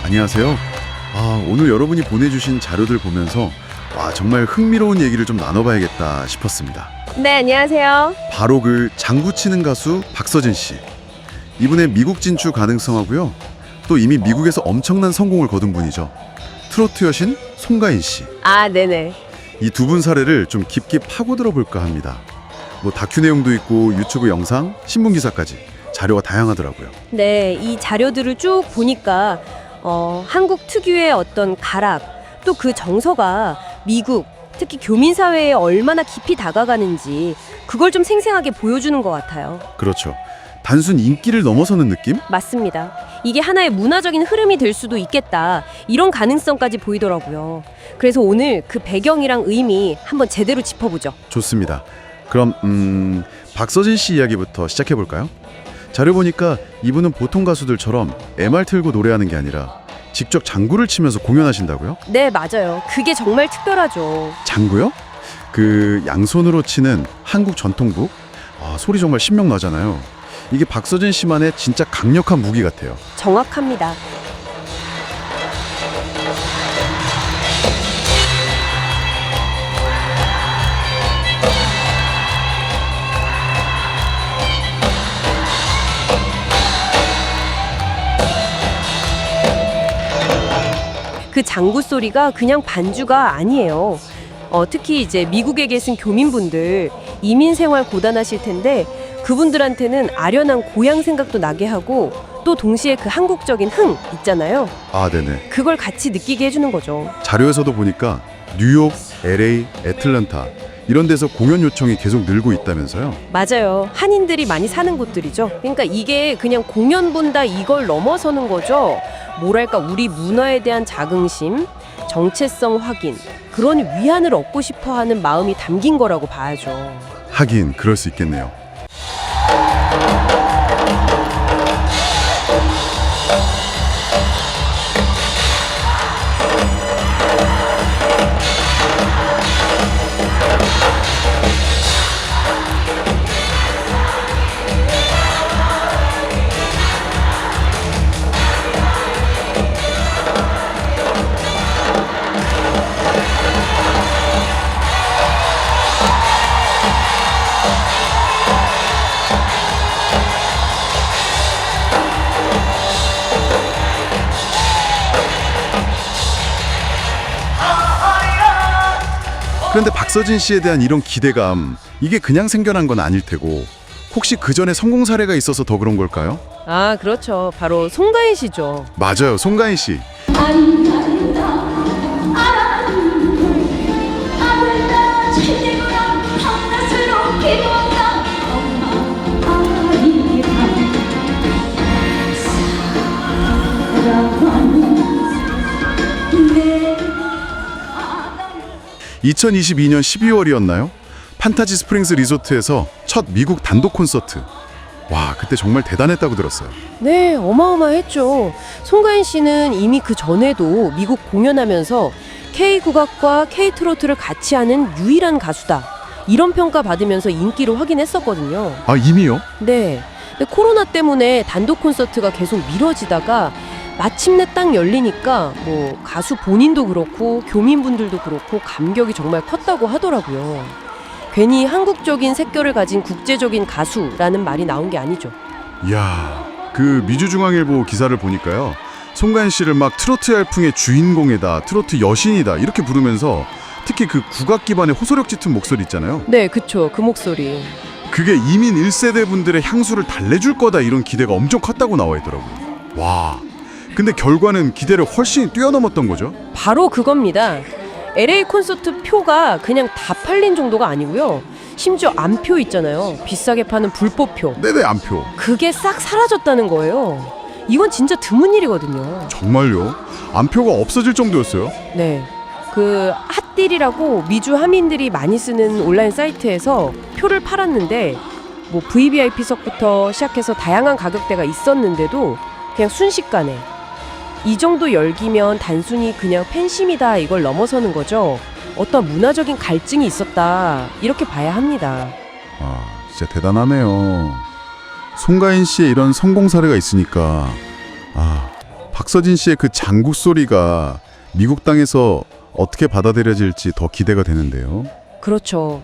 안녕하세요. 오늘 여러분이 보내주신 자료들 보면서 정말 흥미로운 얘기를 좀 나눠봐야겠다 싶었습니다. 네, 안녕하세요. 바로 그 장구 치는 가수 박서진 씨. 이분의 미국 진출 가능성하고요. 또 이미 미국에서 엄청난 성공을 거둔 분이죠. 트로트 여신 송가인 씨. 네네. 이 두 분 사례를 좀 깊게 파고들어 볼까 합니다. 뭐 다큐 내용도 있고 유튜브 영상, 신문 기사까지 자료가 다양하더라고요. 네, 이 자료들을 쭉 보니까 한국 특유의 어떤 가락, 또 그 정서가 미국, 특히 교민 사회에 얼마나 깊이 다가가는지 그걸 좀 생생하게 보여주는 것 같아요. 그렇죠. 단순 인기를 넘어서는 느낌? 맞습니다. 이게 하나의 문화적인 흐름이 될 수도 있겠다. 이런 가능성까지 보이더라고요. 그래서 오늘 그 배경이랑 의미 한번 제대로 짚어보죠. 좋습니다. 그럼 박서진 씨 이야기부터 시작해 볼까요? 자료 보니까 이분은 보통 가수들처럼 MR 틀고 노래하는 게 아니라 직접 장구를 치면서 공연하신다고요? 네, 맞아요. 그게 정말 특별하죠. 장구요? 그 양손으로 치는 한국 전통국? 소리 정말 신명나잖아요. 이게 박서진 씨만의 진짜 강력한 무기 같아요. 정확합니다. 그 장구 소리가 그냥 반주가 아니에요. 특히 이제 미국에 계신 교민분들 이민 생활 고단하실 텐데 그분들한테는 아련한 고향 생각도 나게 하고 또 동시에 그 한국적인 흥 있잖아요. 네네. 그걸 같이 느끼게 해주는 거죠. 자료에서도 보니까 뉴욕, LA, 애틀랜타 이런 데서 공연 요청이 계속 늘고 있다면서요? 맞아요. 한인들이 많이 사는 곳들이죠. 그러니까 이게 그냥 공연 본다 이걸 넘어서는 거죠. 뭐랄까 우리 문화에 대한 자긍심, 정체성 확인, 그런 위안을 얻고 싶어하는 마음이 담긴 거라고 봐야죠. 하긴 그럴 수 있겠네요. 그런데 박서진 씨에 대한 이런 기대감, 이게 그냥 생겨난 건 아닐 테고 혹시 그 전에 성공 사례가 있어서 더 그런 걸까요? 그렇죠. 바로 송가인 씨죠. 맞아요, 송가인 씨. (2022년 12월이었나요) 판타지 스프링스 리조트에서 첫 미국 단독 콘서트. 그때 정말 대단했다고 들었어요. 네, 어마어마했죠. 송가인 씨는 이미 그 전에도 미국 공연하면서 K 국악과 K 트로트를 같이 하는 유일한 가수다. 이런 평가 받으면서 인기를 확인했었거든요. 이미요? 네. 근데 코로나 때문에 단독 콘서트가 계속 미뤄지다가 마침내 딱 열리니까 뭐 가수 본인도 그렇고 교민분들도 그렇고 감격이 정말 컸다고 하더라고요. 괜히 한국적인 색결을 가진 국제적인 가수라는 말이 나온 게 아니죠. 이야, 그 미주중앙일보 기사를 보니까요, 송가인 씨를 막 트로트 열풍의 주인공이다, 트로트 여신이다 이렇게 부르면서 특히 그 국악 기반의 호소력 짙은 목소리 있잖아요. 네, 그쵸. 그 목소리. 그게 이민 1세대 분들의 향수를 달래줄 거다 이런 기대가 엄청 컸다고 나와 있더라고요. 근데 결과는 기대를 훨씬 뛰어넘었던 거죠. 바로 그겁니다. LA 콘서트 표가 그냥 다 팔린 정도가 아니고요. 심지어 안표 있잖아요. 비싸게 파는 불법표. 네네, 안표. 그게 싹 사라졌다는 거예요. 이건 진짜 드문 일이거든요. 정말요? 안표가 없어질 정도였어요? 네. 그 핫딜이라고 미주 하민들이 많이 쓰는 온라인 사이트에서 표를 팔았는데 뭐 VVIP석부터 시작해서 다양한 가격대가 있었는데도 그냥 순식간에 이 정도 열기면 단순히 그냥 팬심이다 이걸 넘어서는 거죠. 어떤 문화적인 갈증이 있었다 이렇게 봐야 합니다. 진짜 대단하네요. 송가인 씨의 이런 성공 사례가 있으니까 박서진 씨의 그 장구 소리가 미국 땅에서 어떻게 받아들여질지 더 기대가 되는데요. 그렇죠.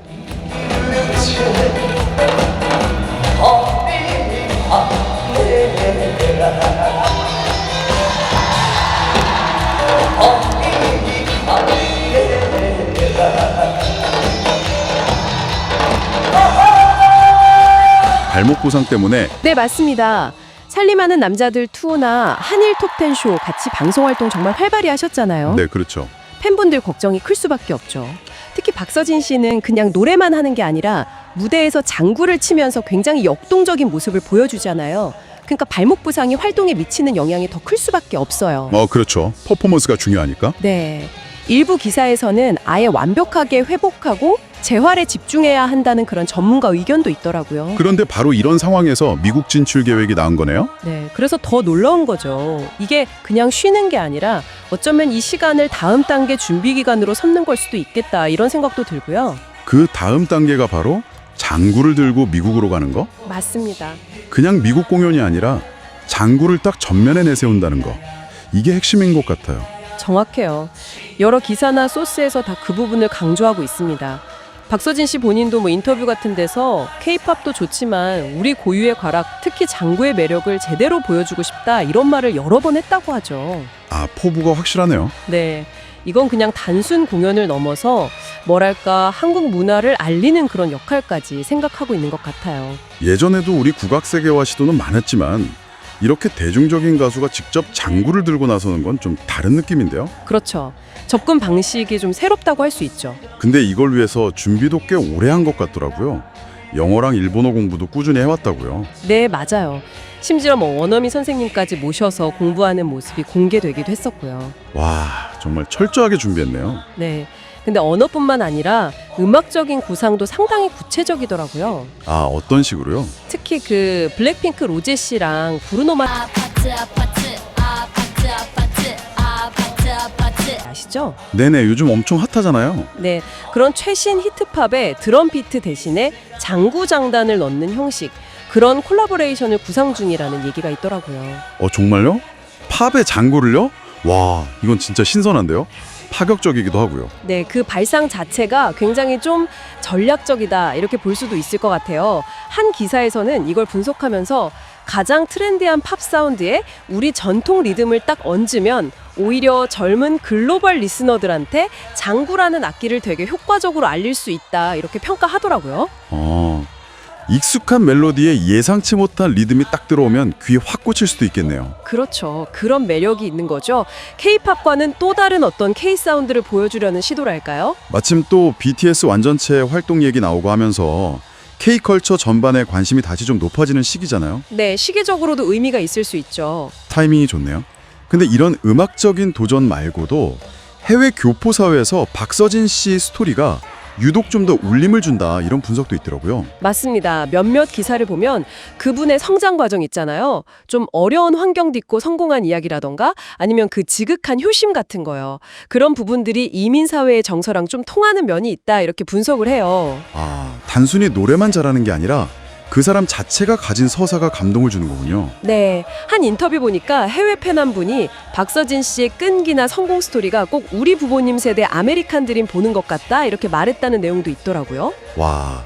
발목 부상 때문에 네, 맞습니다. 살림하는 남자들 투어나 한일 톱텐 쇼 같이 방송 활동 정말 활발히 하셨잖아요. 네, 그렇죠. 팬분들 걱정이 클 수밖에 없죠. 특히 박서진 씨는 그냥 노래만 하는 게 아니라 무대에서 장구를 치면서 굉장히 역동적인 모습을 보여주잖아요. 그러니까 발목 부상이 활동에 미치는 영향이 더 클 수밖에 없어요. 그렇죠. 퍼포먼스가 중요하니까. 네. 일부 기사에서는 아예 완벽하게 회복하고 재활에 집중해야 한다는 그런 전문가 의견도 있더라고요. 그런데 바로 이런 상황에서 미국 진출 계획이 나온 거네요. 네, 그래서 더 놀라운 거죠. 이게 그냥 쉬는 게 아니라 어쩌면 이 시간을 다음 단계 준비 기간으로 삼는 걸 수도 있겠다 이런 생각도 들고요. 그 다음 단계가 바로 장구를 들고 미국으로 가는 거? 맞습니다. 그냥 미국 공연이 아니라 장구를 딱 전면에 내세운다는 거. 이게 핵심인 것 같아요. 정확해요. 여러 기사나 소스에서 다 그 부분을 강조하고 있습니다. 박서진 씨 본인도 인터뷰 같은 데서 K-팝도 좋지만 우리 고유의 과락, 특히 장구의 매력을 제대로 보여주고 싶다 이런 말을 여러 번 했다고 하죠. 포부가 확실하네요. 네, 이건 그냥 단순 공연을 넘어서 뭐랄까 한국 문화를 알리는 그런 역할까지 생각하고 있는 것 같아요. 예전에도 우리 국악 세계화 시도는 많았지만 이렇게 대중적인 가수가 직접 장구를 들고 나서는 건 좀 다른 느낌인데요. 그렇죠. 접근 방식이 좀 새롭다고 할 수 있죠. 근데 이걸 위해서 준비도 꽤 오래 한 것 같더라고요. 영어랑 일본어 공부도 꾸준히 해왔다고요. 네, 맞아요. 심지어 원어민 선생님까지 모셔서 공부하는 모습이 공개되기도 했었고요. 와, 정말 철저하게 준비했네요. 네. 근데 언어뿐만 아니라 음악적인 구상도 상당히 구체적이더라고요. 어떤 식으로요? 특히 그 블랙핑크 로제 씨랑 브루노 마 아시죠? 네네, 요즘 엄청 핫하잖아요. 네, 그런 최신 히트팝에 드럼 비트 대신에 장구 장단을 넣는 형식, 그런 콜라보레이션을 구상 중이라는 얘기가 있더라고요. 정말요? 팝에 장구를요? 와, 이건 진짜 신선한데요? 파격적이기도 하고요. 네, 그 발상 자체가 굉장히 좀 전략적이다 이렇게 볼 수도 있을 것 같아요. 한 기사에서는 이걸 분석하면서 가장 트렌디한 팝 사운드에 우리 전통 리듬을 딱 얹으면 오히려 젊은 글로벌 리스너들한테 장구라는 악기를 되게 효과적으로 알릴 수 있다 이렇게 평가하더라고요. 익숙한 멜로디에 예상치 못한 리듬이 딱 들어오면 귀에 확 꽂힐 수도 있겠네요. 그렇죠. 그런 매력이 있는 거죠. K-팝과는 또 다른 어떤 K-사운드를 보여주려는 시도랄까요? 마침 또 BTS 완전체 활동 얘기 나오고 하면서 K-컬처 전반에 관심이 다시 좀 높아지는 시기잖아요. 네, 시기적으로도 의미가 있을 수 있죠. 타이밍이 좋네요. 근데 이런 음악적인 도전 말고도 해외 교포 사회에서 박서진 씨 스토리가 유독 좀 더 울림을 준다 이런 분석도 있더라고요. 맞습니다. 몇몇 기사를 보면 그분의 성장 과정 있잖아요. 좀 어려운 환경 딛고 성공한 이야기라던가 아니면 그 지극한 효심 같은 거요. 그런 부분들이 이민 사회의 정서랑 좀 통하는 면이 있다 이렇게 분석을 해요. 단순히 노래만 잘하는 게 아니라 그 사람 자체가 가진 서사가 감동을 주는 거군요. 네, 한 인터뷰 보니까 해외 팬 한 분이 박서진 씨의 끈기나 성공 스토리가 꼭 우리 부모님 세대 아메리칸 드림 보는 것 같다 이렇게 말했다는 내용도 있더라고요. 와,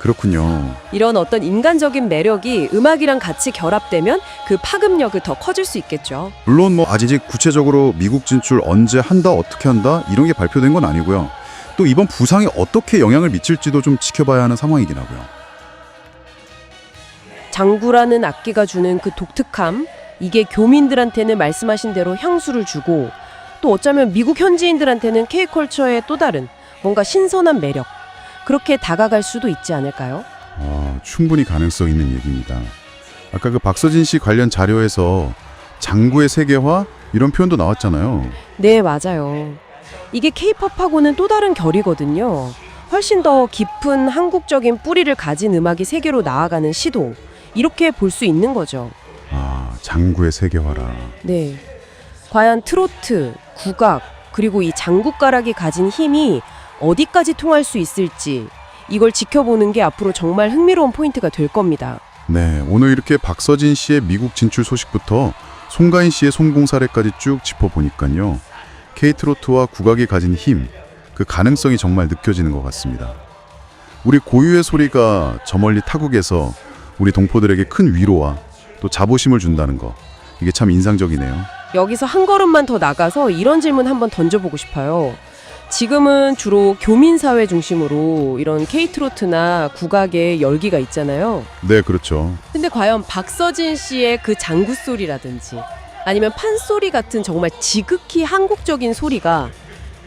그렇군요. 이런 어떤 인간적인 매력이 음악이랑 같이 결합되면 그 파급력이 더 커질 수 있겠죠. 물론 아직 구체적으로 미국 진출 언제 한다, 어떻게 한다 이런 게 발표된 건 아니고요. 또 이번 부상이 어떻게 영향을 미칠지도 좀 지켜봐야 하는 상황이긴 하고요. 장구라는 악기가 주는 그 독특함, 이게 교민들한테는 말씀하신 대로 향수를 주고 또 어쩌면 미국 현지인들한테는 K-컬처의 또 다른 뭔가 신선한 매력, 그렇게 다가갈 수도 있지 않을까요? 충분히 가능성 있는 얘기입니다. 아까 그 박서진 씨 관련 자료에서 장구의 세계화 이런 표현도 나왔잖아요. 네, 맞아요. 이게 K-팝하고는 또 다른 결이거든요. 훨씬 더 깊은 한국적인 뿌리를 가진 음악이 세계로 나아가는 시도, 이렇게 볼 수 있는 거죠. 장구의 세계화라. 네. 과연 트로트, 국악, 그리고 이 장구가락이 가진 힘이 어디까지 통할 수 있을지 이걸 지켜보는 게 앞으로 정말 흥미로운 포인트가 될 겁니다. 네, 오늘 이렇게 박서진 씨의 미국 진출 소식부터 송가인 씨의 성공 사례까지 쭉 짚어보니까요. K트로트와 국악이 가진 힘, 그 가능성이 정말 느껴지는 것 같습니다. 우리 고유의 소리가 저 멀리 타국에서 우리 동포들에게 큰 위로와 또 자부심을 준다는 거, 이게 참 인상적이네요. 여기서 한 걸음만 더 나가서 이런 질문 한번 던져보고 싶어요. 지금은 주로 교민사회 중심으로 이런 K트로트나 국악의 열기가 있잖아요. 네, 그렇죠. 근데 과연 박서진 씨의 그 장구 소리라든지 아니면 판소리 같은 정말 지극히 한국적인 소리가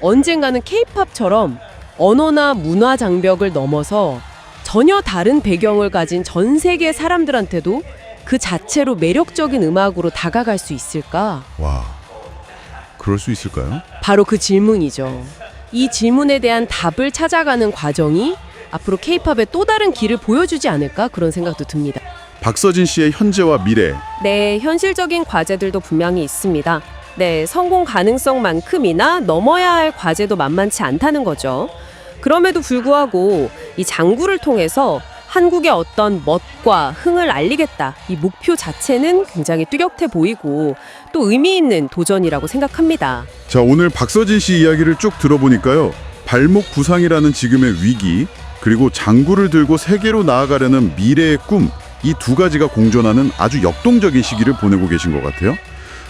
언젠가는 K-팝처럼 언어나 문화 장벽을 넘어서 전혀 다른 배경을 가진 전 세계 사람들한테도 그 자체로 매력적인 음악으로 다가갈 수 있을까? 와, 그럴 수 있을까요? 바로 그 질문이죠. 이 질문에 대한 답을 찾아가는 과정이 앞으로 K-팝의 또 다른 길을 보여주지 않을까 그런 생각도 듭니다. 박서진 씨의 현재와 미래, 네, 현실적인 과제들도 분명히 있습니다. 네, 성공 가능성만큼이나 넘어야 할 과제도 만만치 않다는 거죠. 그럼에도 불구하고 이 장구를 통해서 한국의 어떤 멋과 흥을 알리겠다. 이 목표 자체는 굉장히 뚜렷해 보이고 또 의미 있는 도전이라고 생각합니다. 자, 오늘 박서진 씨 이야기를 쭉 들어보니까요. 발목 부상이라는 지금의 위기, 그리고 장구를 들고 세계로 나아가려는 미래의 꿈, 이 두 가지가 공존하는 아주 역동적인 시기를 보내고 계신 것 같아요.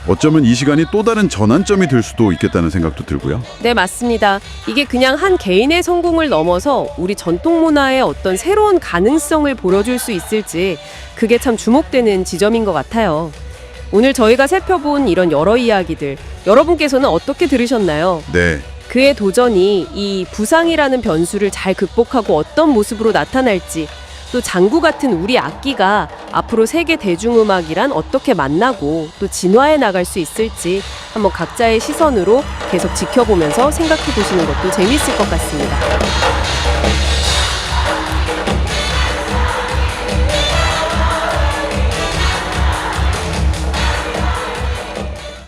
어쩌면 이 시간이 또 다른 전환점이 될 수도 있겠다는 생각도 들고요. 네, 맞습니다. 이게 그냥 한 개인의 성공을 넘어서 우리 전통 문화의 어떤 새로운 가능성을 보여줄 수 있을지 그게 참 주목되는 지점인 것 같아요. 오늘 저희가 살펴본 이런 여러 이야기들 여러분께서는 어떻게 들으셨나요? 네, 그의 도전이 이 부상이라는 변수를 잘 극복하고 어떤 모습으로 나타날지 또 장구 같은 우리 악기가 앞으로 세계 대중음악이란 어떻게 만나고 또 진화해 나갈 수 있을지 한번 각자의 시선으로 계속 지켜보면서 생각해 보시는 것도 재미있을 것 같습니다.